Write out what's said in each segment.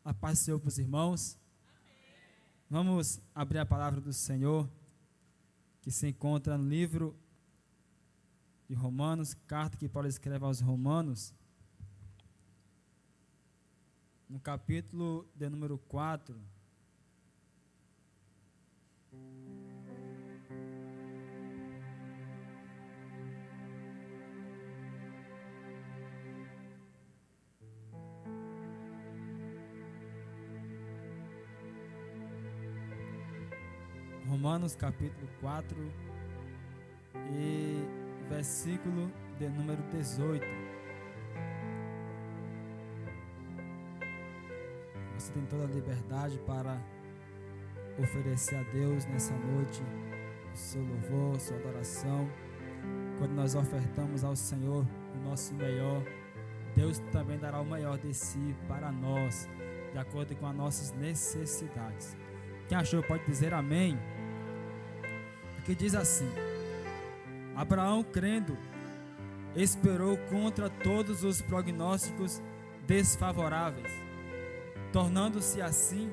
A paz do Senhor para os irmãos. Vamos abrir a palavra do Senhor, que se encontra no livro de Romanos, carta que Paulo escreve aos Romanos, no capítulo de número 4. Romanos capítulo 4 e versículo de número 18. Você tem toda a liberdade para oferecer a Deus nessa noite o seu louvor, sua adoração. Quando nós ofertamos ao Senhor o nosso melhor, Deus também dará o melhor de si para nós, de acordo com as nossas necessidades. Quem achou pode dizer amém. Aqui diz assim: Abraão, crendo, esperou contra todos os prognósticos desfavoráveis, tornando-se assim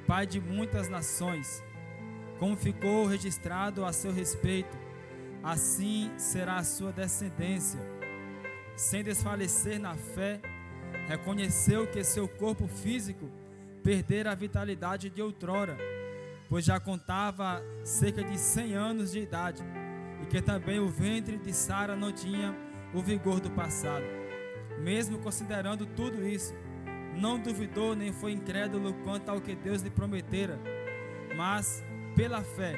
pai de muitas nações. Como ficou registrado a seu respeito, assim será a sua descendência. Sem desfalecer na fé, reconheceu que seu corpo físico perdera a vitalidade de outrora, pois já contava cerca de 100 anos de idade, e que também o ventre de Sara não tinha o vigor do passado. Mesmo considerando tudo isso, não duvidou nem foi incrédulo quanto ao que Deus lhe prometera, mas, pela fé,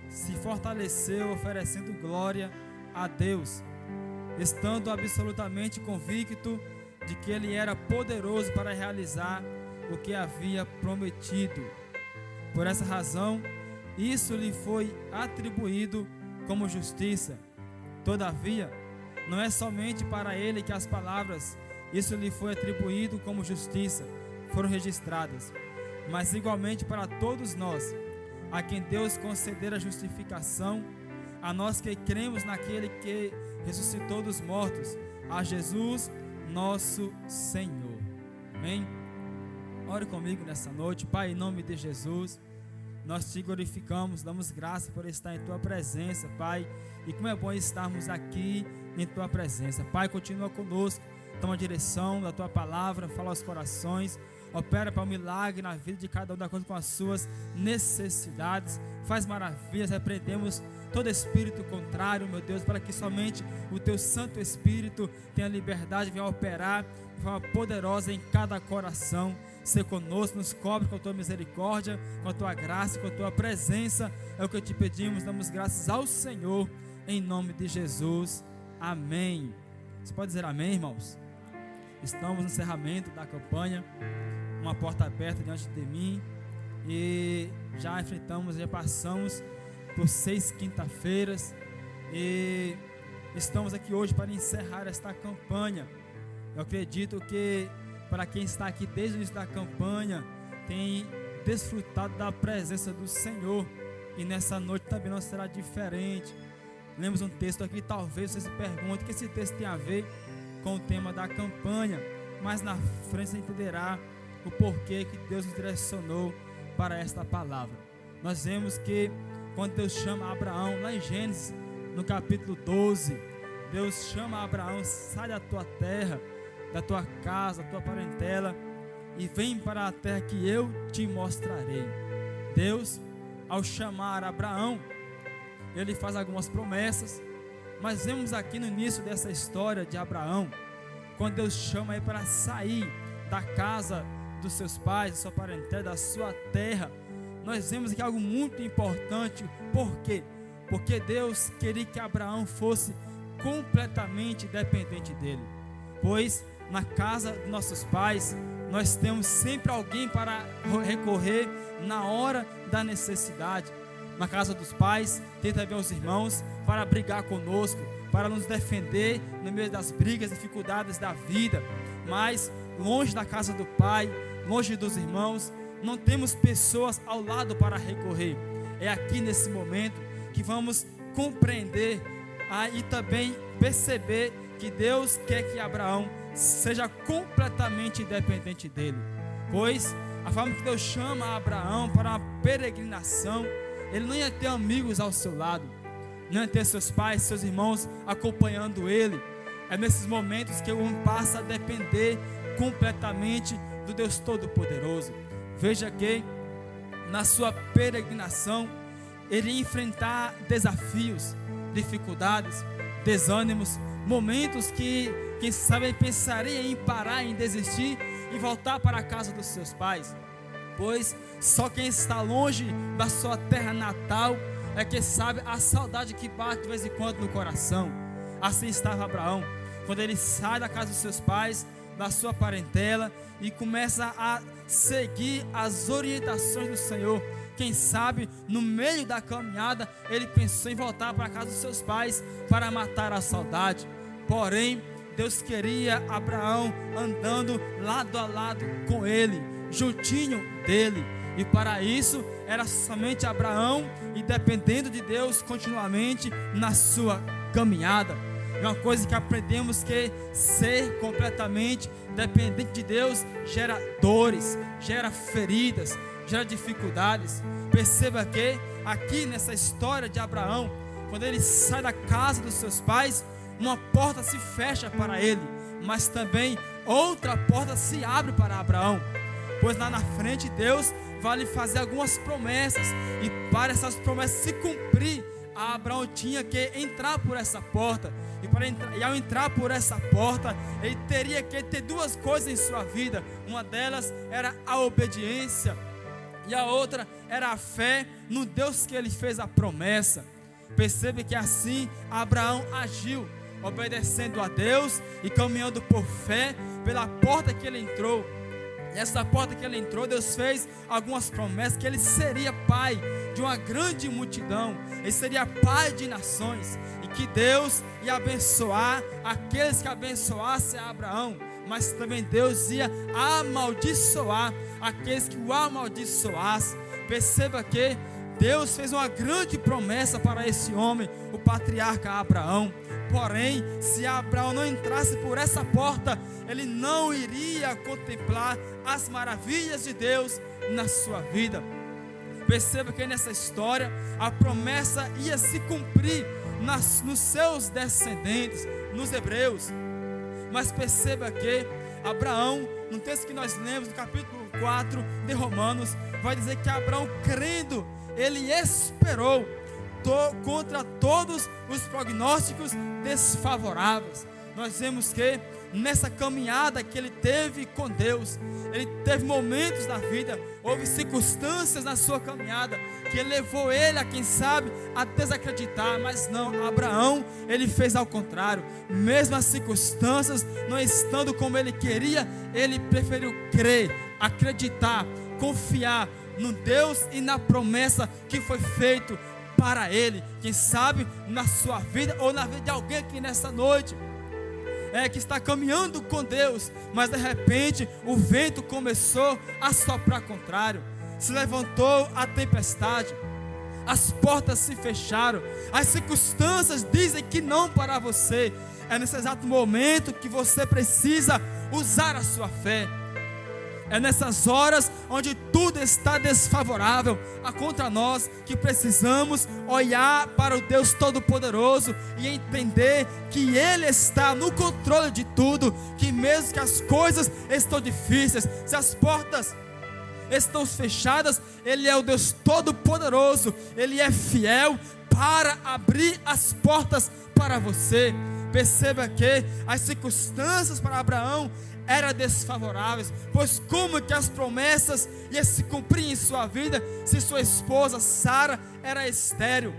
se fortaleceu, oferecendo glória a Deus, estando absolutamente convicto de que Ele era poderoso para realizar o que havia prometido. Por essa razão, isso lhe foi atribuído como justiça. Todavia, não é somente para ele que as palavras "isso lhe foi atribuído como justiça" foram registradas, mas igualmente para todos nós, a quem Deus concedera a justificação, a nós que cremos naquele que ressuscitou dos mortos, a Jesus, nosso Senhor. Amém? Ore comigo nessa noite. Pai, em nome de Jesus, nós te glorificamos, damos graça por estar em tua presença, Pai, e como é bom estarmos aqui em tua presença. Pai, continua conosco, toma a direção da tua palavra, fala aos corações, opera para o milagre na vida de cada um de acordo com as suas necessidades, faz maravilhas. Repreendemos todo espírito contrário, meu Deus, para que somente o teu Santo Espírito tenha liberdade, venha operar de forma poderosa em cada coração. Ser conosco, nos cobre com a tua misericórdia, com a tua graça, com a tua presença. É o que te pedimos, damos graças ao Senhor, em nome de Jesus. Amém. Você pode dizer amém, irmãos? Estamos no encerramento da campanha, uma porta aberta diante de mim, e já passamos por 6 quinta-feiras, e estamos aqui hoje para encerrar esta campanha. Eu acredito que para quem está aqui desde o início da campanha, tem desfrutado da presença do Senhor, e nessa noite também não será diferente. Lemos um texto aqui, talvez você se pergunte o que esse texto tem a ver com o tema da campanha, mas na frente você entenderá o porquê que Deus nos direcionou para esta palavra. Nós vemos que quando Deus chama Abraão, lá em Gênesis, no capítulo 12, Deus chama Abraão: sai da tua terra, da tua casa, da tua parentela, e vem para a terra que eu te mostrarei. Deus, ao chamar Abraão, ele faz algumas promessas, mas vemos aqui no início dessa história de Abraão, quando Deus chama ele para sair da casa dos seus pais, da sua parentela, da sua terra, nós vemos aqui algo muito importante. Por quê? Porque Deus queria que Abraão fosse completamente dependente dele, pois na casa dos nossos pais nós temos sempre alguém para recorrer na hora da necessidade. Na casa dos pais tem também os irmãos para brigar conosco, para nos defender no meio das brigas, dificuldades da vida. Mas longe da casa do pai, longe dos irmãos, não temos pessoas ao lado para recorrer. É aqui nesse momento que vamos compreender e também perceber que Deus quer que Abraão seja completamente dependente dele. pois a forma que Deus chama Abraão para uma peregrinação, ele não ia ter amigos ao seu lado, não ia ter seus pais, seus irmãos acompanhando ele. É nesses momentos que o homem passa a depender completamente do Deus Todo-Poderoso. Veja que na sua peregrinação ele ia enfrentar desafios, dificuldades, desânimos, momentos que, quem sabe, ele pensaria em parar, em desistir e voltar para a casa dos seus pais, pois só quem está longe da sua terra natal é que sabe a saudade que bate de vez em quando no coração. Assim estava Abraão, quando ele sai da casa dos seus pais, da sua parentela, e começa a seguir as orientações do Senhor. Quem sabe no meio da caminhada ele pensou em voltar para a casa dos seus pais para matar a saudade. Porém, Deus queria Abraão andando lado a lado com ele, juntinho dele, e para isso era somente Abraão e dependendo de Deus continuamente na sua caminhada. É uma coisa que aprendemos, que ser completamente dependente de Deus gera dores, gera feridas, gera dificuldades. Perceba que aqui nessa história de Abraão, quando ele sai da casa dos seus pais, uma porta se fecha para ele, mas também outra porta se abre para Abraão, pois lá na frente Deus vai lhe fazer algumas promessas, e para essas promessas se cumprir, Abraão tinha que entrar por essa porta, e ao entrar por essa porta, ele teria que ter duas coisas em sua vida. Uma delas era a obediência, e a outra era a fé no Deus que ele fez a promessa. Percebe que assim Abraão agiu, obedecendo a Deus e caminhando por fé pela porta que ele entrou. E essa porta que ele entrou, Deus fez algumas promessas, que ele seria pai de uma grande multidão, ele seria pai de nações, e que Deus ia abençoar aqueles que abençoassem a Abraão, mas também Deus ia amaldiçoar aqueles que o amaldiçoassem. Perceba que Deus fez uma grande promessa para esse homem, o patriarca Abraão. Porém, se Abraão não entrasse por essa porta, ele não iria contemplar as maravilhas de Deus na sua vida. Perceba que nessa história a promessa ia se cumprir nos seus descendentes, nos hebreus. Mas perceba que Abraão, no texto que nós lemos, no capítulo 4 de Romanos, vai dizer que Abraão, crendo, ele esperou contra todos os prognósticos desfavoráveis. Nós vemos que nessa caminhada que ele teve com Deus, ele teve momentos da vida, houve circunstâncias na sua caminhada que levou ele a, quem sabe, a desacreditar, mas não, Abraão, ele fez ao contrário. Mesmo as circunstâncias não estando como ele queria, ele preferiu crer, acreditar, confiar no Deus e na promessa que foi feito para ele. Quem sabe na sua vida ou na vida de alguém aqui nessa noite que está caminhando com Deus, mas de repente o vento começou a soprar contrário, se levantou a tempestade, as portas se fecharam, as circunstâncias dizem que não para você. É nesse exato momento que você precisa usar a sua fé. É nessas horas onde tudo está desfavorável contra nós, que precisamos olhar para o Deus Todo-Poderoso e entender que Ele está no controle de tudo, que mesmo que as coisas estão difíceis, se as portas estão fechadas, Ele é o Deus Todo-Poderoso, Ele é fiel para abrir as portas para você. Perceba que as circunstâncias para Abraão eram desfavoráveis, pois como que as promessas iam se cumprir em sua vida se sua esposa Sara era estéril,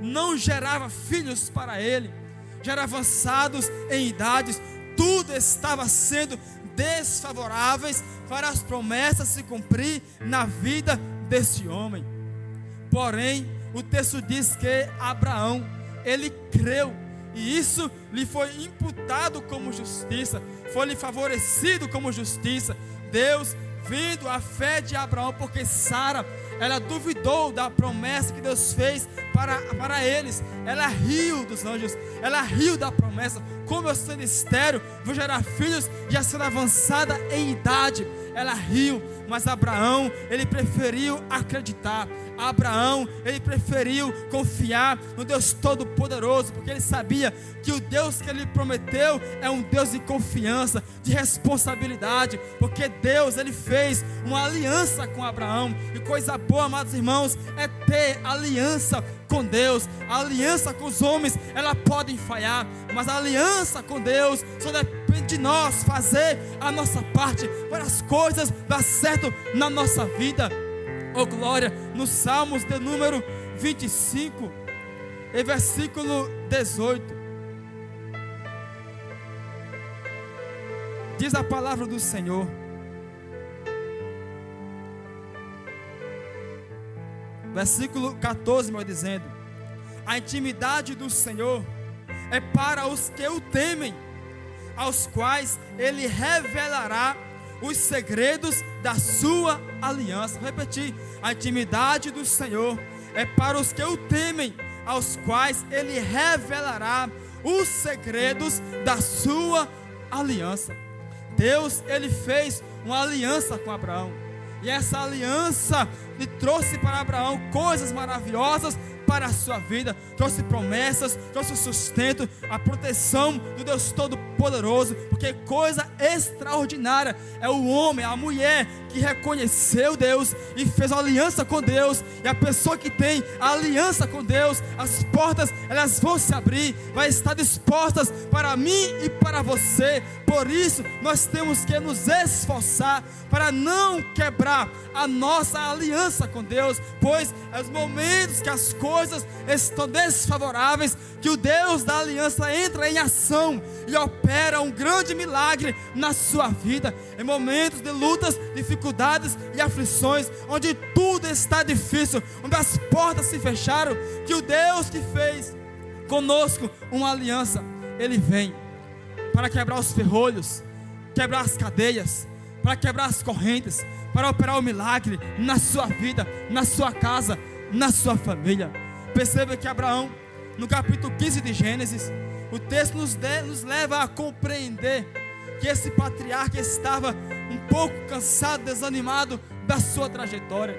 não gerava filhos para ele, já eram avançados em idades, tudo estava sendo desfavoráveis para as promessas se cumprir na vida desse homem. Porém, o texto diz que Abraão, ele creu, e isso lhe foi imputado como justiça, foi-lhe favorecido como justiça. Deus, vendo a fé de Abraão, porque Sara, ela duvidou da promessa que Deus fez para eles, ela riu dos anjos, ela riu da promessa, como eu sendo estéril, vou gerar filhos já sendo avançada em idade. Ela riu, mas Abraão, ele preferiu acreditar. Abraão, ele preferiu confiar no Deus Todo-Poderoso, porque ele sabia que o Deus que ele prometeu é um Deus de confiança, de responsabilidade, porque Deus, ele fez uma aliança com Abraão. E coisa boa, amados irmãos, é ter aliança com Deus. A aliança com os homens, ela pode falhar, mas a aliança com Deus só depende de nós fazer a nossa parte para as coisas dar certo na nossa vida. Oh glória, no Salmos de número 25, e versículo 18, diz a palavra do Senhor: versículo 14, vai dizendo: a intimidade do Senhor é para os que o temem, aos quais Ele revelará os segredos da sua aliança. Vou repetir: a intimidade do Senhor é para os que o temem, aos quais Ele revelará os segredos da sua aliança. Deus, Ele fez uma aliança com Abraão, e essa aliança lhe trouxe para Abraão coisas maravilhosas para a sua vida, trouxe promessas, trouxe sustento, a proteção do Deus Todo-Poderoso, porque coisa extraordinária é o homem, a mulher que reconheceu Deus e fez uma aliança com Deus. E a pessoa que tem a aliança com Deus, as portas, elas vão se abrir, vai estar dispostas para mim e para você. Por isso nós temos que nos esforçar para não quebrar a nossa aliança com Deus, pois é os momentos que as coisas estão desfavoráveis que o Deus da aliança entra em ação e opera um grande milagre na sua vida. Em momentos de lutas, dificuldades e aflições, onde tudo está difícil, onde as portas se fecharam, que o Deus que fez conosco uma aliança, Ele vem para quebrar os ferrolhos, quebrar as cadeias, para quebrar as correntes, para operar o milagre na sua vida, na sua casa, na sua família. Perceba que Abraão, no capítulo 15 de Gênesis, o texto nos leva a compreender que esse patriarca estava um pouco cansado, desanimado da sua trajetória.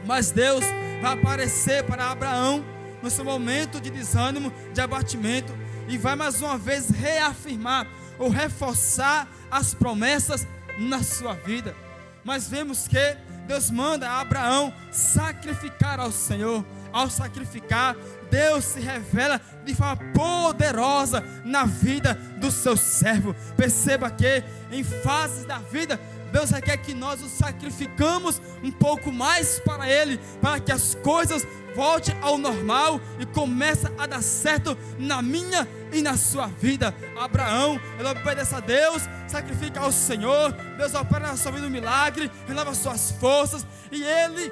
Mas Deus vai aparecer para Abraão no seu momento de desânimo, de abatimento, e vai mais uma vez reafirmar ou reforçar as promessas na sua vida. Mas vemos que Deus manda a Abraão sacrificar ao Senhor. Ao sacrificar, Deus se revela de forma poderosa na vida do seu servo. Perceba que em fases da vida, Deus requer que nós nos sacrificamos um pouco mais para Ele, para que as coisas voltem ao normal e comece a dar certo na minha e na sua vida. Abraão, ele obedece a Deus, sacrifica ao Senhor, Deus opera na sua vida um milagre, renova suas forças, e ele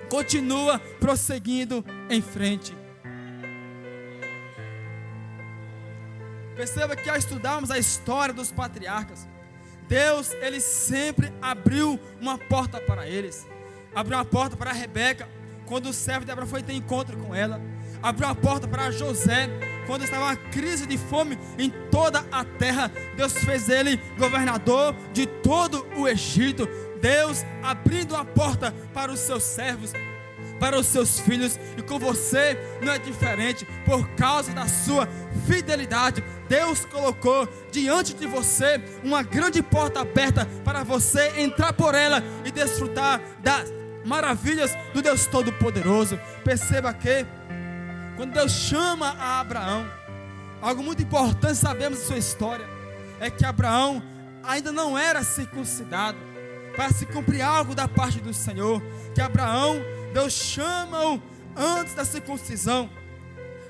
continua prosseguindo em frente. Perceba que ao estudarmos a história dos patriarcas, Deus, ele sempre abriu uma porta para eles. Abriu uma porta para Rebeca, quando o servo de Abraão foi ter encontro com ela. Abriu uma porta para José, quando estava uma crise de fome em toda a terra. Deus fez ele governador de todo o Egito. Deus abrindo a porta para os seus servos, para os seus filhos. E com você não é diferente. Por causa da sua fidelidade, Deus colocou diante de você uma grande porta aberta para você entrar por ela e desfrutar das maravilhas do Deus Todo-Poderoso. Perceba que quando Deus chama a Abraão, algo muito importante sabemos de sua história, é que Abraão ainda não era circuncidado, para se cumprir algo da parte do Senhor. Que Abraão, Deus chama-o antes da circuncisão,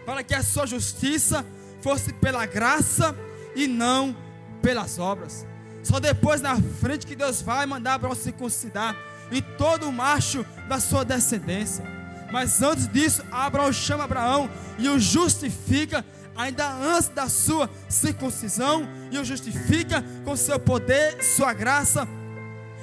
para que a sua justiça fosse pela graça e não pelas obras. Só depois na frente que Deus vai mandar Abraão circuncidar e todo o macho da sua descendência. Mas antes disso, Abraão chama Abraão e o justifica ainda antes da sua circuncisão, e o justifica com seu poder, sua graça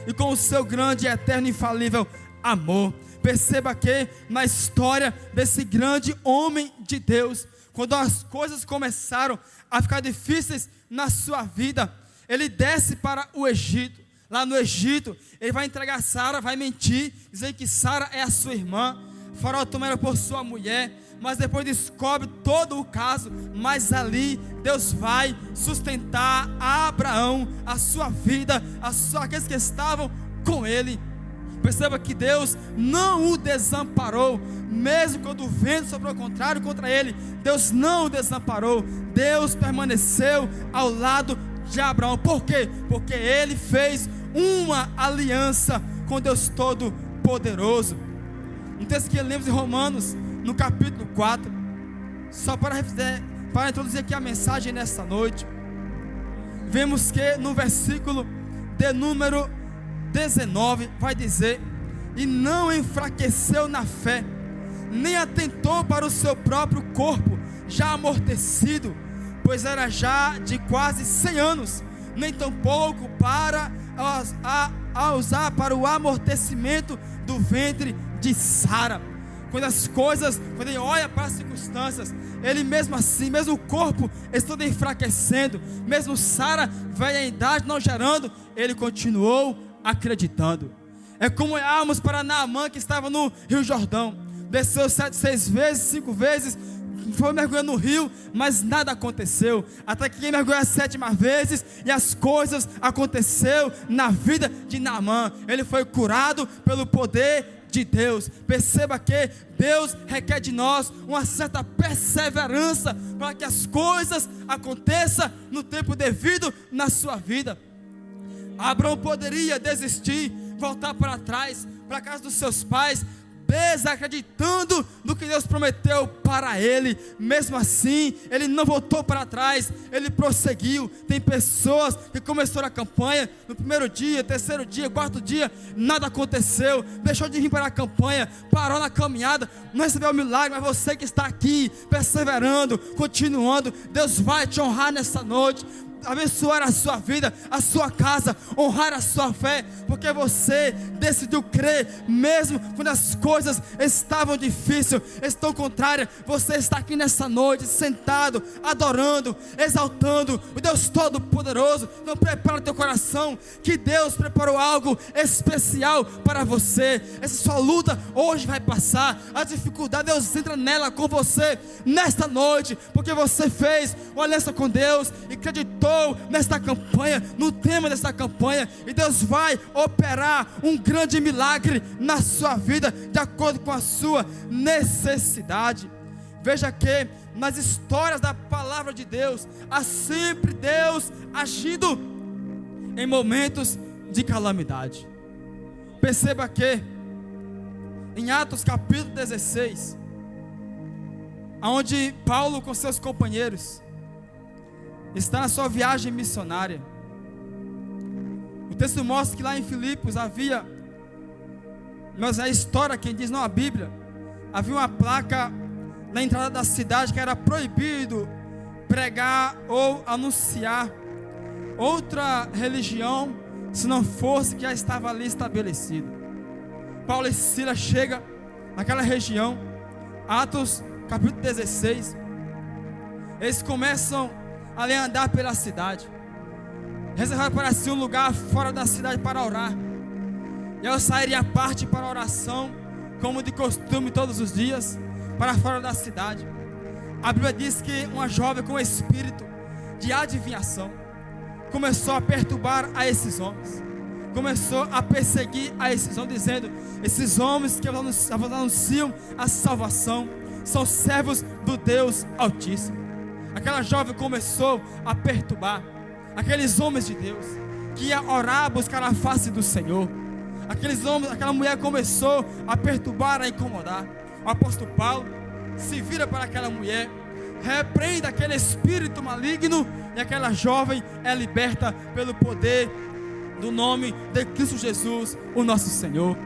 e com o seu grande, eterno e infalível amor. Perceba que na história desse grande homem de Deus, quando as coisas começaram a ficar difíceis na sua vida, ele desce para o Egito. Lá no Egito, ele vai entregar Sara, vai mentir, dizer que Sara é a sua irmã. Faraó toma ela por sua mulher, mas depois descobre todo o caso. Mas ali Deus vai sustentar a Abraão, a sua vida, aqueles que estavam com ele. Perceba que Deus não o desamparou, mesmo quando o vento soprou ao contrário contra ele. Deus não o desamparou, Deus permaneceu ao lado de Abraão. Por quê? Porque ele fez uma aliança com Deus Todo-Poderoso. Um texto que lemos em Romanos, no capítulo 4, só para introduzir aqui a mensagem nessa noite, vemos que no versículo de número 19, vai dizer: e não enfraqueceu na fé, nem atentou para o seu próprio corpo, já amortecido, pois era já de quase 100 anos, nem tampouco para usar para o amortecimento do ventre de Sara. Quando ele olha para as circunstâncias, ele mesmo assim, mesmo o corpo estando enfraquecendo, mesmo Sara velha em idade, não gerando, ele continuou acreditando. É como olharmos para Naamã, que estava no Rio Jordão, desceu 6 vezes, 5 vezes, foi mergulhando no rio, mas nada aconteceu, até que mergulhou a 7ª vez, e as coisas aconteceram na vida de Naamã. Ele foi curado pelo poder de Deus. Perceba que Deus requer de nós uma certa perseverança, para que as coisas aconteçam no tempo devido na sua vida. Abraão poderia desistir, voltar para trás, para a casa dos seus pais, desacreditando no que Deus prometeu para ele. Mesmo assim, ele não voltou para trás, ele prosseguiu. Tem pessoas que começaram a campanha, no primeiro dia, 3º dia, 4º dia, nada aconteceu, deixou de vir para a campanha, parou na caminhada, não recebeu o milagre. Mas você que está aqui, perseverando, continuando, Deus vai te honrar nessa noite, abençoar a sua vida, a sua casa, honrar a sua fé, porque você decidiu crer, mesmo quando as coisas estavam difíceis, estão contrárias. Você está aqui nessa noite, sentado, adorando, exaltando o Deus Todo-Poderoso. Então prepara o teu coração, que Deus preparou algo especial para você. Essa sua luta hoje vai passar, a dificuldade, Deus entra nela com você nesta noite, porque você fez uma aliança com Deus e acreditou nesta campanha, no tema desta campanha, e Deus vai operar um grande milagre na sua vida, de acordo com a sua necessidade. Veja que nas histórias da palavra de Deus, há sempre Deus agindo em momentos de calamidade. Perceba que em Atos capítulo 16, onde Paulo com seus companheiros está na sua viagem missionária, o texto mostra que lá em Filipos havia, mas a história quem diz, não a Bíblia, havia uma placa na entrada da cidade que era proibido pregar ou anunciar outra religião, se não fosse que já estava ali estabelecido. Paulo e Silas chegam naquela região, Atos capítulo 16, eles começam ali a andar pela cidade, reservar para si um lugar fora da cidade para orar, e eu sairia à parte para oração, como de costume todos os dias, para fora da cidade. A Bíblia diz que uma jovem com espírito de adivinhação começou a perturbar a esses homens, começou a perseguir a esses homens, dizendo: esses homens que anunciam a salvação são servos do Deus Altíssimo. Aquela jovem começou a perturbar aqueles homens de Deus que ia orar, buscar a face do Senhor. Aqueles homens, aquela mulher começou a perturbar, a incomodar. O apóstolo Paulo se vira para aquela mulher, repreende aquele espírito maligno, e aquela jovem é liberta pelo poder do nome de Cristo Jesus, o nosso Senhor.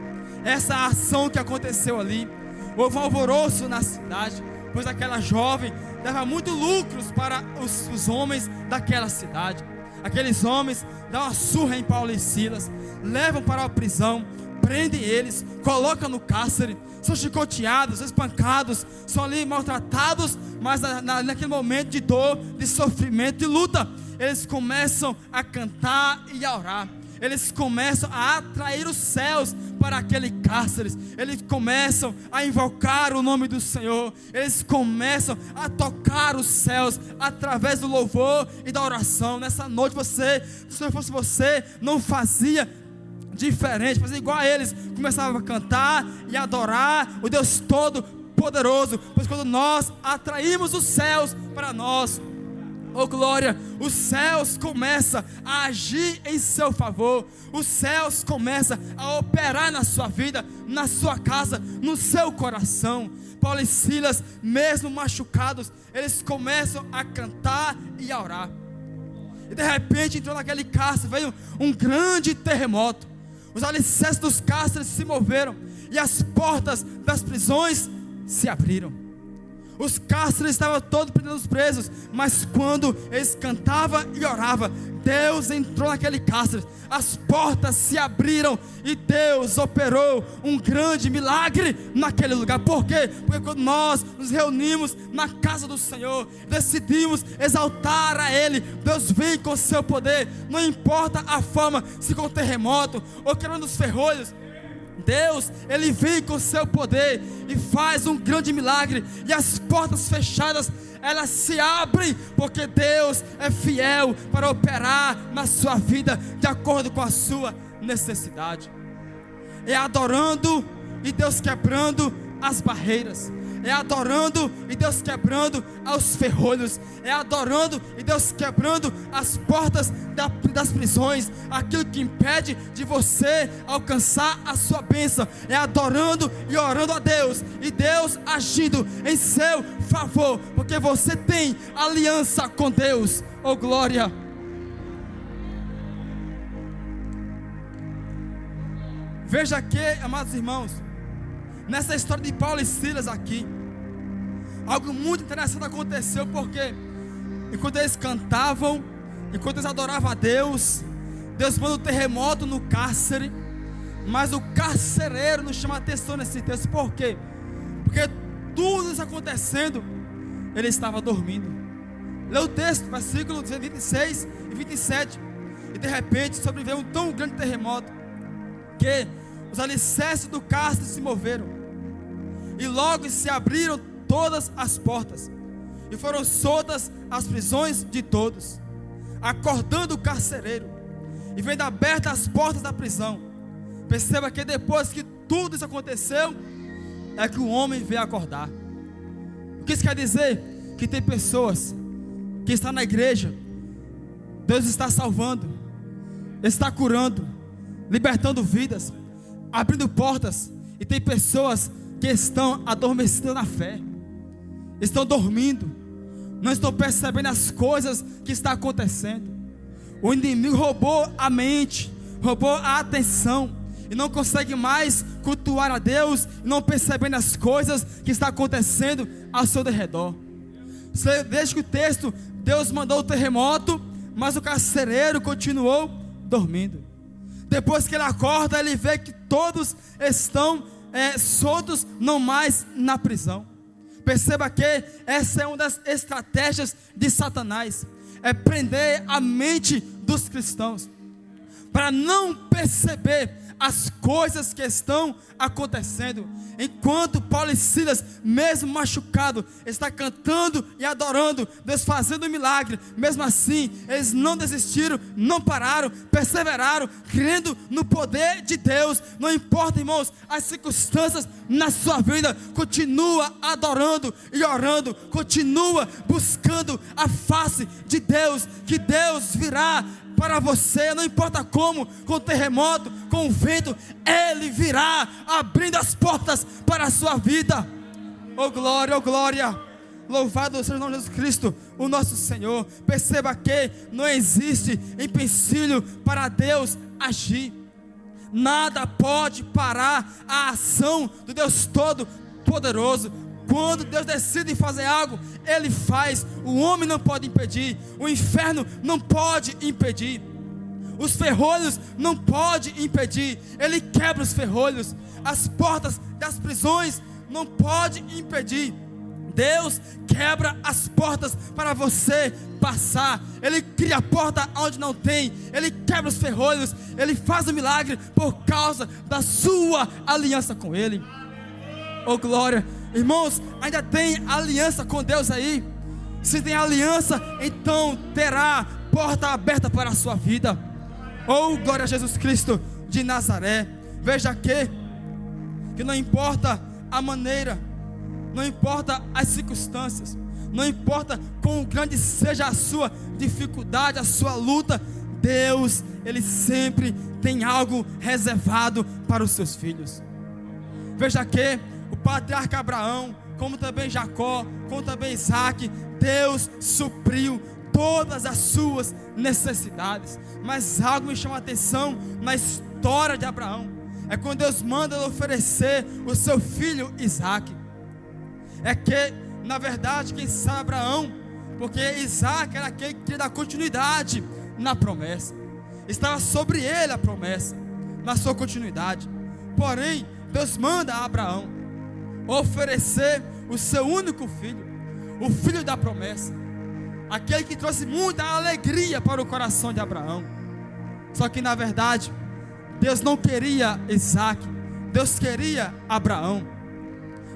Essa ação que aconteceu ali, houve um alvoroço na cidade, pois aquela jovem dava muito lucros para os homens daquela cidade. Aqueles homens dão uma surra em Paulo e Silas, levam para a prisão, prendem eles, colocam no cárcere, são chicoteados, espancados, são ali maltratados, mas naquele momento de dor, de sofrimento, de luta, eles começam a cantar e a orar. Eles começam a atrair os céus para aquele cárcere. Eles começam a invocar o nome do Senhor. Eles começam a tocar os céus através do louvor e da oração. Nessa noite se eu fosse você, não fazia diferente, fazia igual a eles. Começava a cantar e adorar o Deus Todo-Poderoso. Pois quando nós atraímos os céus para nós, oh glória, os céus começam a agir em seu favor. Os céus começam a operar na sua vida, na sua casa, no seu coração. Paulo e Silas, mesmo machucados, eles começam a cantar e a orar. E de repente entrou naquele cárcere, veio um grande terremoto. Os alicerces dos cárceres se moveram e as portas das prisões se abriram. Os cárceres estavam todos prendendo os presos, mas quando eles cantavam e oravam, Deus entrou naquele cárcere, as portas se abriram e Deus operou um grande milagre naquele lugar. Por quê? Porque quando nós nos reunimos na casa do Senhor, decidimos exaltar a Ele, Deus vem com o seu poder, não importa a forma, se com terremoto ou quebrando os ferrolhos, Deus, Ele vem com o seu poder e faz um grande milagre, e as portas fechadas, elas se abrem, porque Deus é fiel para operar na sua vida, de acordo com a sua necessidade. É adorando e Deus quebrando as barreiras, é adorando e Deus quebrando os ferrolhos, é adorando e Deus quebrando as portas das prisões, aquilo que impede de você alcançar a sua bênção, é adorando e orando a Deus, e Deus agindo em seu favor, porque você tem aliança com Deus, oh glória. Veja aqui, amados irmãos, nessa história de Paulo e Silas aqui, algo muito interessante aconteceu, porque enquanto eles cantavam, enquanto eles adoravam a Deus, Deus manda um terremoto no cárcere, mas o carcereiro nos chama a atenção nesse texto. Por quê? Porque tudo isso acontecendo, ele estava dormindo. Lê o texto, versículos 26 e 27, e de repente sobreveio um tão grande terremoto, que os alicerces do cárcere se moveram, e logo se abriram todas as portas, e foram soltas as prisões de todos, acordando o carcereiro, e vendo abertas as portas da prisão. Perceba que depois que tudo isso aconteceu, é que o homem veio acordar. O que isso quer dizer? Que tem pessoas que estão na igreja, Deus está salvando, está curando, libertando vidas, abrindo portas, e tem pessoas que estão adormecidas na fé, estão dormindo, não estão percebendo as coisas que estão acontecendo. O inimigo roubou a mente, roubou a atenção, e não consegue mais cultuar a Deus, não percebendo as coisas que estão acontecendo ao seu redor. Você veja que o texto, Deus mandou o terremoto, mas o carcereiro continuou dormindo. Depois que ele acorda, ele vê que todos estão soltos, não mais na prisão. Perceba que essa é uma das estratégias de Satanás, é prender a mente dos cristãos, para não perceber as coisas que estão acontecendo. Enquanto Paulo e Silas, mesmo machucado, está cantando e adorando, Deus fazendo um milagre, mesmo assim, eles não desistiram, não pararam, perseveraram, crendo no poder de Deus. Não importa, irmãos, as circunstâncias na sua vida, continua adorando e orando, continua buscando a face de Deus, que Deus virá para você, não importa como, com o terremoto, com o vento, Ele virá abrindo as portas para a sua vida. Oh glória, oh glória, louvado seja o nome de Jesus Cristo, o nosso Senhor. Perceba que não existe empecilho para Deus agir, nada pode parar a ação do Deus Todo-Poderoso. Quando Deus decide fazer algo, Ele faz. O homem não pode impedir, o inferno não pode impedir. Os ferrolhos não podem impedir. Ele quebra os ferrolhos. As portas das prisões não podem impedir. Deus quebra as portas para você passar. Ele cria a porta onde não tem. Ele quebra os ferrolhos. Ele faz o milagre por causa da sua aliança com Ele. Oh glória. Irmãos, ainda tem aliança com Deus aí? Se tem aliança, então terá porta aberta para a sua vida. Oh glória a Jesus Cristo de Nazaré. Veja que não importa a maneira, não importa as circunstâncias, não importa quão grande seja a sua dificuldade, a sua luta, Deus, Ele sempre tem algo reservado para os seus filhos. Veja que o patriarca Abraão, como também Jacó, como também Isaac, Deus supriu todas as suas necessidades. Mas algo me chama a atenção na história de Abraão, é quando Deus manda ele oferecer o seu filho Isaac. É que, na verdade, quem sabe Abraão, porque Isaac era aquele que queria dar continuidade na promessa. Estava sobre ele a promessa, na sua continuidade. Porém, Deus manda a Abraão oferecer o seu único filho, o filho da promessa, aquele que trouxe muita alegria para o coração de Abraão. Só que na verdade Deus não queria Isaac, Deus queria Abraão.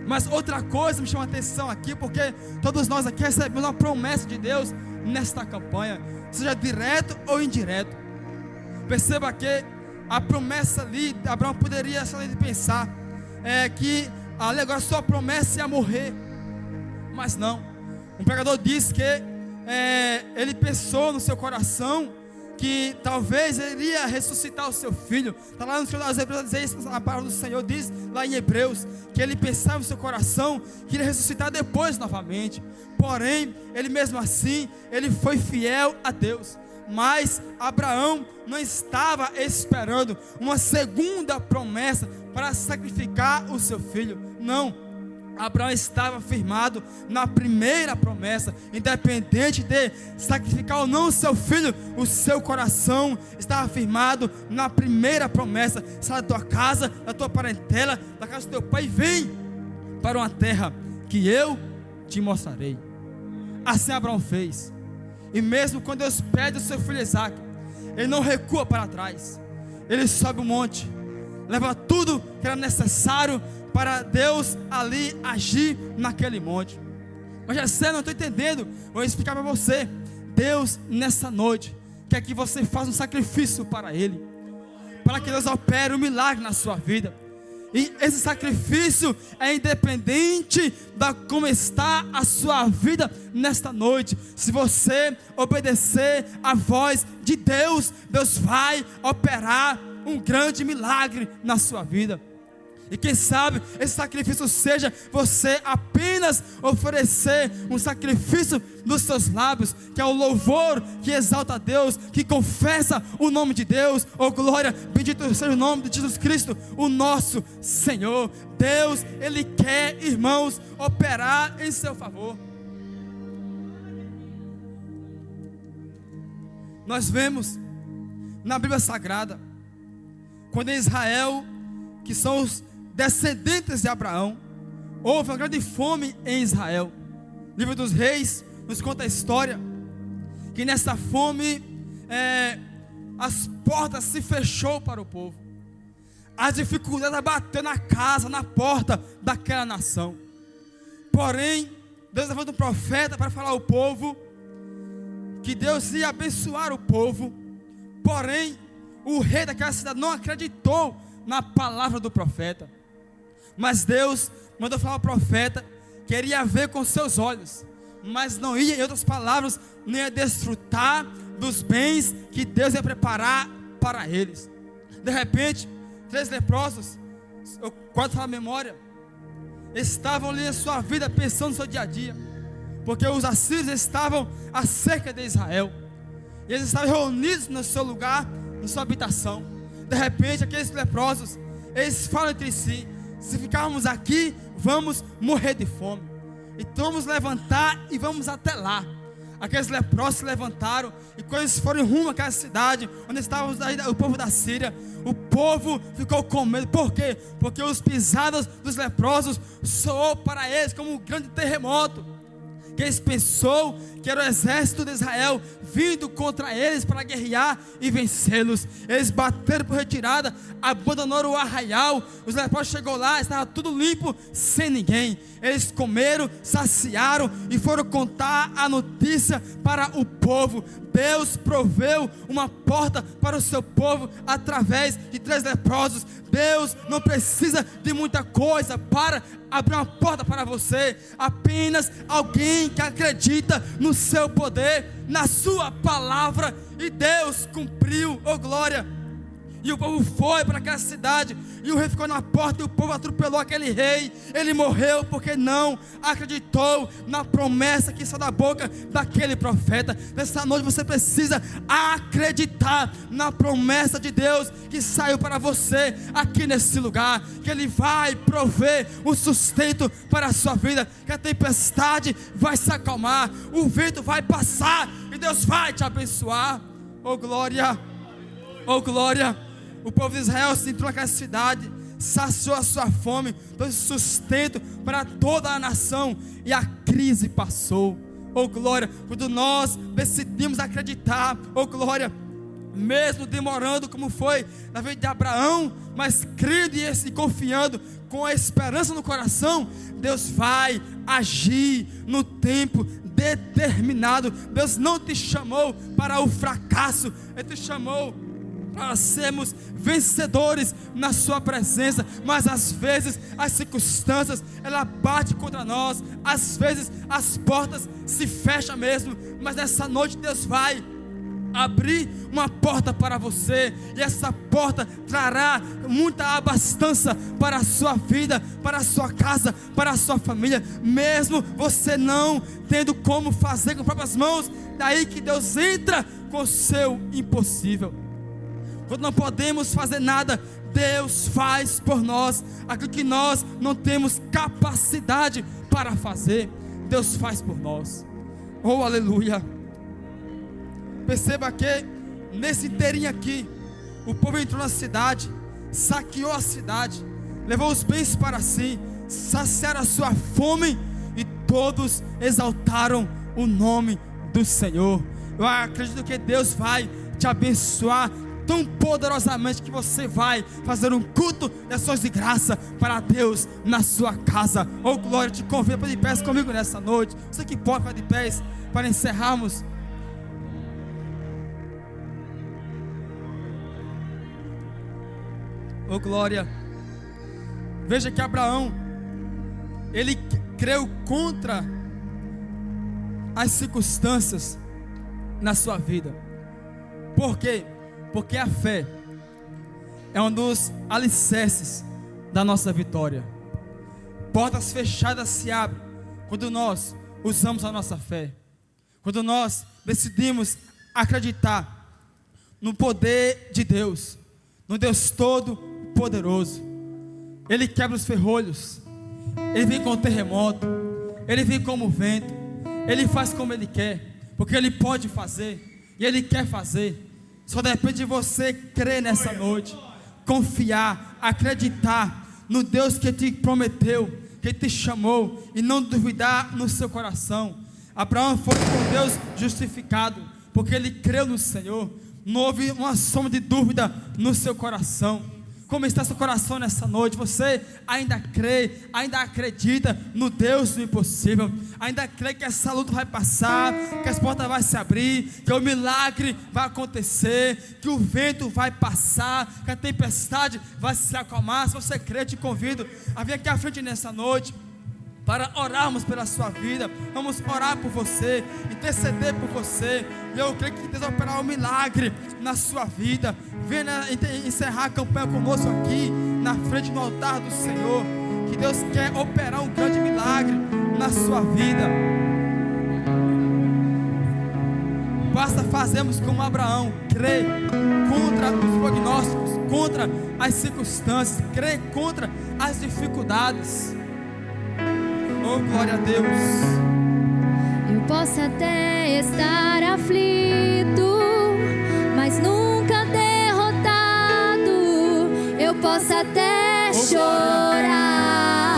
Mas outra coisa me chama a atenção aqui, porque todos nós aqui recebemos uma promessa de Deus nesta campanha, seja direto ou indireto. Perceba que a promessa ali, Abraão poderia só pensar que ali agora sua promessa ia morrer, mas não. Um pregador disse que ele pensou no seu coração que talvez ele iria ressuscitar o seu filho. Está lá no Senhor das Hebreus, dizer isso, a palavra do Senhor diz lá em Hebreus, que ele pensava no seu coração que iria ressuscitar depois novamente. Porém, ele mesmo assim, ele foi fiel a Deus. Mas Abraão não estava esperando uma segunda promessa para sacrificar o seu filho. Não. Abraão estava firmado na primeira promessa. Independente de sacrificar ou não o seu filho, o seu coração estava firmado na primeira promessa. Sai da tua casa, da tua parentela, da casa do teu pai, e vem para uma terra que eu te mostrarei. Assim Abraão fez. E mesmo quando Deus pede o seu filho Isaac, ele não recua para trás. Ele sobe o monte, leva tudo que era necessário para Deus ali agir naquele monte. Mas já sei, não estou entendendo. Vou explicar para você. Deus nessa noite quer que você faça um sacrifício para Ele, para que Deus opere um milagre na sua vida. E esse sacrifício é independente da como está a sua vida nesta noite. Se você obedecer à voz de Deus, Deus vai operar um grande milagre na sua vida. E quem sabe esse sacrifício seja você apenas oferecer um sacrifício dos seus lábios, que é o louvor que exalta a Deus, que confessa o nome de Deus. Oh glória, bendito seja o nome de Jesus Cristo, o nosso Senhor. Deus, Ele quer, irmãos, operar em seu favor. Nós vemos na Bíblia Sagrada, quando em Israel, que são os descendentes de Abraão, houve uma grande fome em Israel. O livro dos Reis nos conta a história que nessa fome as portas se fechou para o povo. As dificuldades bateu na casa, na porta daquela nação. Porém, Deus levanta um profeta para falar ao povo que Deus ia abençoar o povo. Porém, o rei daquela cidade não acreditou na palavra do profeta. Mas Deus mandou falar ao profeta que iria ver com seus olhos, mas não ia, em outras palavras, não ia desfrutar dos bens que Deus ia preparar para eles. De repente, 3 leprosos, eu guardo a memória, estavam ali em sua vida pensando no seu dia a dia, porque os assírios estavam acerca de Israel, e eles estavam reunidos no seu lugar, na sua habitação. De repente, aqueles leprosos, eles falam entre si: se ficarmos aqui, vamos morrer de fome. Então vamos levantar e vamos até lá. Aqueles leprosos se levantaram, e quando eles foram rumo àquela cidade onde estava o povo da Síria, o povo ficou com medo. Por quê? Porque os pisadas dos leprosos soou para eles como um grande terremoto, que eles pensou que era o exército de Israel vindo contra eles para guerrear e vencê-los. Eles bateram por retirada, abandonaram o arraial. Os leprosos chegou lá, estava tudo limpo, sem ninguém. Eles comeram, saciaram e foram contar a notícia para o povo. Deus proveu uma porta para o seu povo através de 3 leprosos. Deus não precisa de muita coisa para abrir uma porta para você. Apenas alguém que acredita no seu poder, na sua palavra. E Deus cumpriu, oh glória. E o povo foi para aquela cidade, e o rei ficou na porta, e o povo atropelou aquele rei. Ele morreu porque não acreditou na promessa que saiu da boca daquele profeta. Nessa noite você precisa acreditar na promessa de Deus que saiu para você aqui nesse lugar, que Ele vai prover o sustento para a sua vida, que a tempestade vai se acalmar, o vento vai passar e Deus vai te abençoar. Oh glória, oh glória. O povo de Israel se entrou naquela cidade, saciou a sua fome, trouxe sustento para toda a nação, e a crise passou. Oh glória, quando nós decidimos acreditar, oh glória, mesmo demorando como foi na vida de Abraão, mas crendo e confiando, com a esperança no coração, Deus vai agir no tempo determinado. Deus não te chamou para o fracasso, Ele te chamou para sermos vencedores na sua presença. Mas às vezes as circunstâncias, ela bate contra nós, às vezes as portas se fecham mesmo, mas nessa noite Deus vai abrir uma porta para você, e essa porta trará muita abastança para a sua vida, para a sua casa, para a sua família, mesmo você não tendo como fazer com próprias mãos. Daí que Deus entra com o seu impossível. Quando não podemos fazer nada, Deus faz por nós aquilo que nós não temos capacidade para fazer. Deus faz por nós. Oh aleluia. Perceba que nesse inteirinho aqui, o povo entrou na cidade, saqueou a cidade, levou os bens para si, saciaram a sua fome, e todos exaltaram o nome do Senhor. Eu acredito que Deus vai te abençoar tão poderosamente que você vai fazer um culto de ações de graça para Deus na sua casa. Oh glória, te convido para de pés comigo nessa noite. Você que pode ficar de pés para encerrarmos. Oh glória. Veja que Abraão, ele creu contra as circunstâncias na sua vida. Por quê? Porque a fé é um dos alicerces da nossa vitória. Portas fechadas se abrem quando nós usamos a nossa fé, quando nós decidimos acreditar no poder de Deus, no Deus Todo-Poderoso. Ele quebra os ferrolhos, Ele vem com o terremoto, Ele vem como o vento, Ele faz como Ele quer, porque Ele pode fazer e Ele quer fazer. Só depende de você crer nessa noite, confiar, acreditar no Deus que te prometeu, que te chamou, e não duvidar no seu coração. Abraão foi por Deus justificado, porque ele creu no Senhor. Não houve uma sombra de dúvida no seu coração. Como está seu coração nessa noite? Você ainda crê, ainda acredita no Deus do impossível? Ainda crê que essa luta vai passar, que as portas vão se abrir, que o milagre vai acontecer, que o vento vai passar, que a tempestade vai se acalmar? Se você crê, te convido a vir aqui à frente nessa noite para orarmos pela sua vida. Vamos orar por você, interceder por você. E eu creio que Deus vai operar um milagre na sua vida. Venha encerrar a campanha conosco aqui na frente do altar do Senhor, que Deus quer operar um grande milagre na sua vida. Basta fazermos como Abraão, crer contra os prognósticos, contra as circunstâncias, crer contra as dificuldades. Oh glória a Deus. Eu posso até estar aflito, mas nunca derrotado. Eu posso até chorar,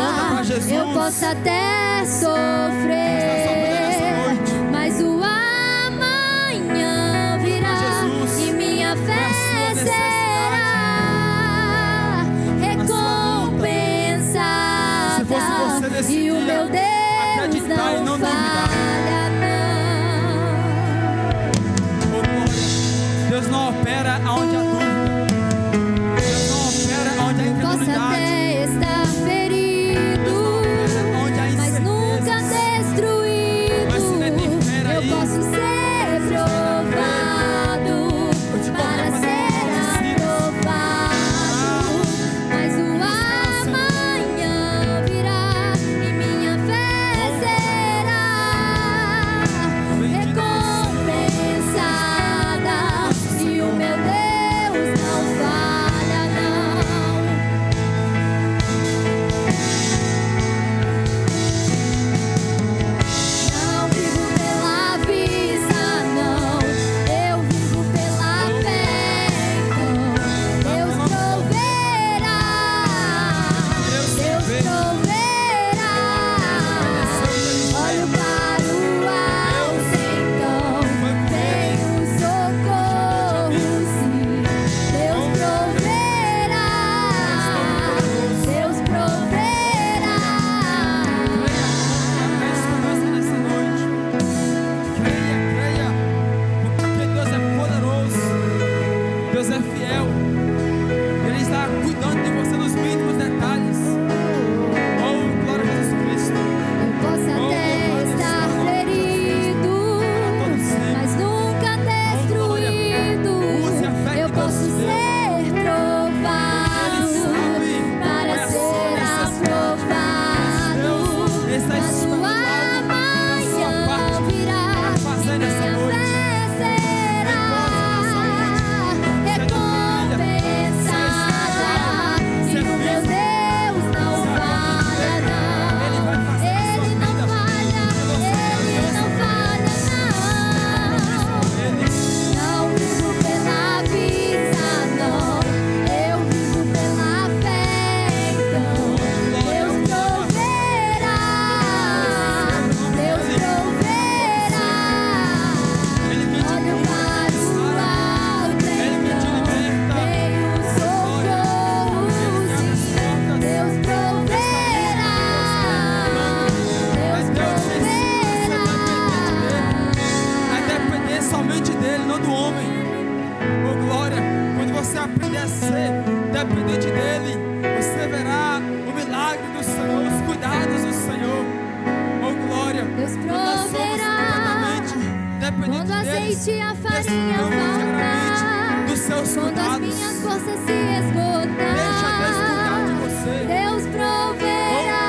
eu posso até sofrer, mas o amanhã virá e minha fé será recompensada. E o meu Deus não falha, não. Deus não opera onde há dúvida. Deus não opera onde há incredulidade. Posso até estar ferido, mas nunca destruído. Eu posso ser provado para ser aprovado, mas o amanhã virá e minha fé será recompensada. E o meu Deus não falha, não. Não vivo pela vista, não. Eu vivo pela fé. Então Deus proverá. Deus proverá. Olho para o alto, então vem o socorro, sim. Deus proverá. Deus proverá. Nessa noite, creia, porque Deus é poderoso, Deus é fiel, Ele está cuidando de você nos mínimos detalhes. Oh, glória a Jesus Cristo. Eu posso até estar ferido, mas nunca destruído. Eu posso ser provado para ser aprovado, mas o amanhã virá e minha fé será recompensada. E o meu Deus não falha, não. Ele não falha, não. Não vivo pela vista, não. Eu vivo pela fé. Então Deus proverá. Deus proverá. Olho para o alto, então vem o socorro, sim. Deus proverá. Deus proverá. Vai depender somente dele, não do homem. Oh, glória. Quando você aprender a ser dependente dele, você verá o milagre do Senhor, os cuidados do Senhor. Oh, glória. Deus Quando nós somos proverá. completamente dependentes Quando o dele, azeite e a farinha desfrutamos diariamente faltar, dos seus quando as cuidados. minhas forças se esgotar, Deixa Deus cuidar de você. Deus proverá.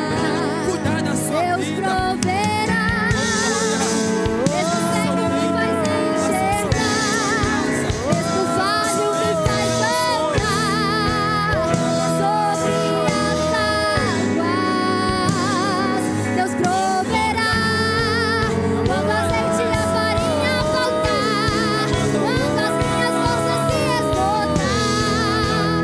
Deixa Ele cuidar da sua Deus vida. proverá. Esse Senhor me faz enxergar, esse falho me faz andar sobre as águas. Deus proverá. Quando o azeite e a farinha faltar, quando as minhas forças se esgotar,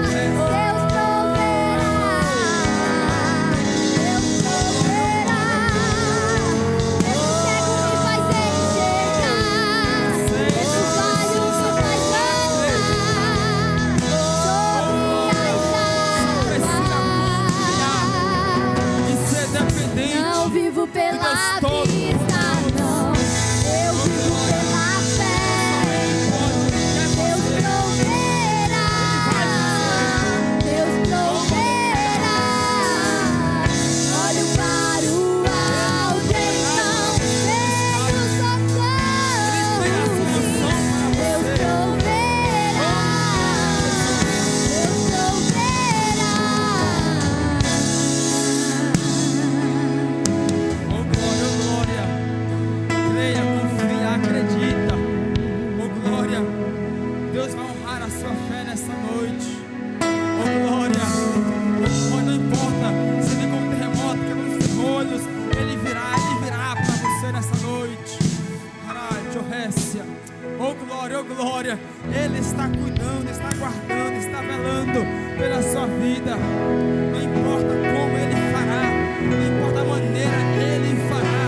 Não importa como Ele fará, não importa a maneira, Ele fará.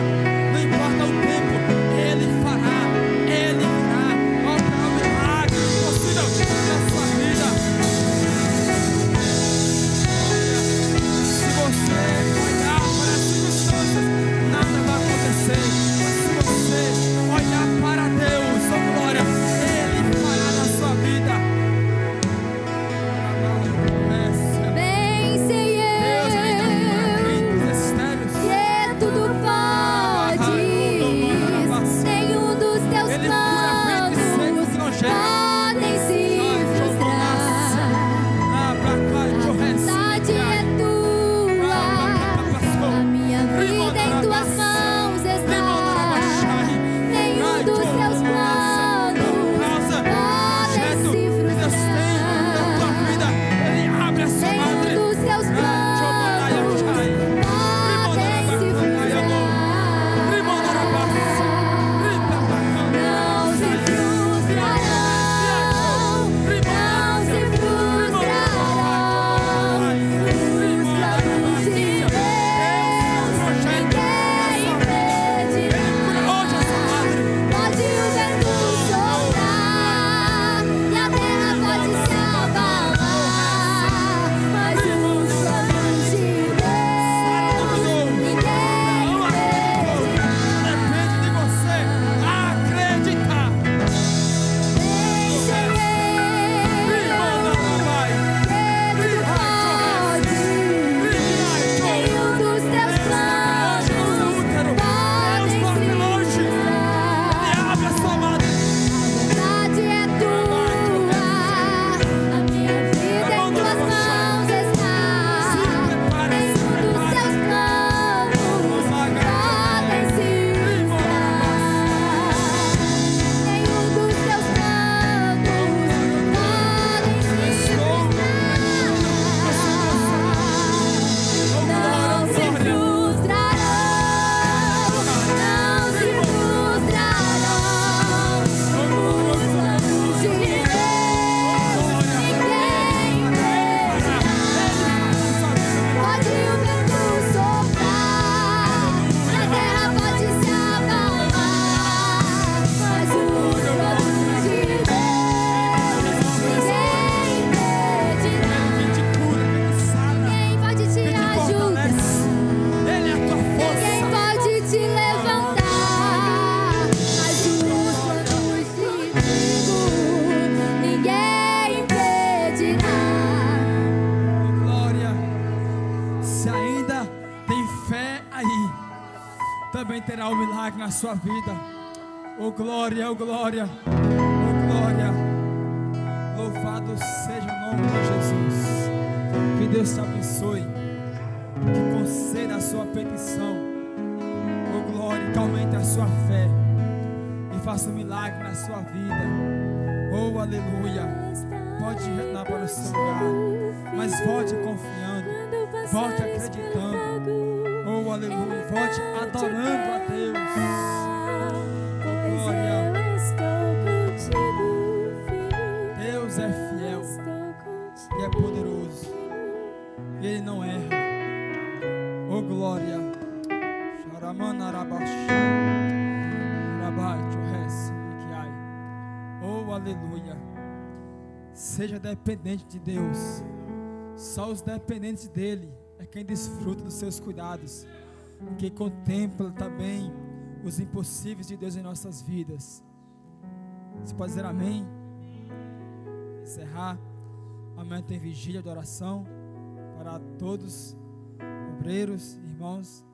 Não importa o tempo, Ele fará. Ele virá. Operará o milagre impossível na sua vida. Se você olhar para as circunstâncias, nada vai acontecer. Mas se você olhar para Deus, oh glória, Ele fará na sua vida. Bem sei Deus, Ele eu cura crentes estéreis. que tudo pode, nenhum dos teus Ele cura planos ventres secos e nojentos. podem se frustrar. A vontade é tua, a minha vida em tuas mãos está. Nenhum dos teus planos podem se frustrar. Nenhum dos teus planos podem se frustrar. Não se frustrarão, não se frustrarão. Os planos de Deus ninguém impedirá. Pode o vento soprar e a terra pode se abalar, mas os planos de Deus ninguém impedirá. Depende de você acreditar. Bem sei eu nenhum dos teus planos podem se frustrar. A vontade é tua, a minha vida em tuas mãos está. Nenhum dos teus planos podem se frustrar. Nenhum dos teus planos podem se frustrar. Não se frustrarão, não se frustrarão. Os planos de Deus ninguém impedirá. Pode o vento soprar, a terra pode se abalar, mas os planos de Deus ninguém impedirá. Quem te cura, quem te sara, Ninguém pode te quem te ajudar. fortalece. Ele é a tua Ninguém força. pode te levantar, mas os planos de Deus ninguém impedirá. Glória. Se ainda tem fé aí, também terá um milagre na sua vida. Oh glória, oh glória, oh glória. Louvado seja o nome de Jesus. Que Deus te abençoe. Que conceda a sua petição. Oh glória, que aumente a sua fé e faça um milagre na sua vida. Oh aleluia. Pode retornar para o seu lugar, mas volte confiando, volte acreditando. Oh aleluia, volte adorando a Deus. Glória. Deus é fiel e é poderoso, e Ele não erra. Oh glória. Oh aleluia. Seja dependente de Deus. Só os dependentes dele é quem desfruta dos seus cuidados, que contempla também os impossíveis de Deus em nossas vidas. Você pode dizer amém? Encerrar. Amanhã tem vigília de oração para todos, obreiros, irmãos.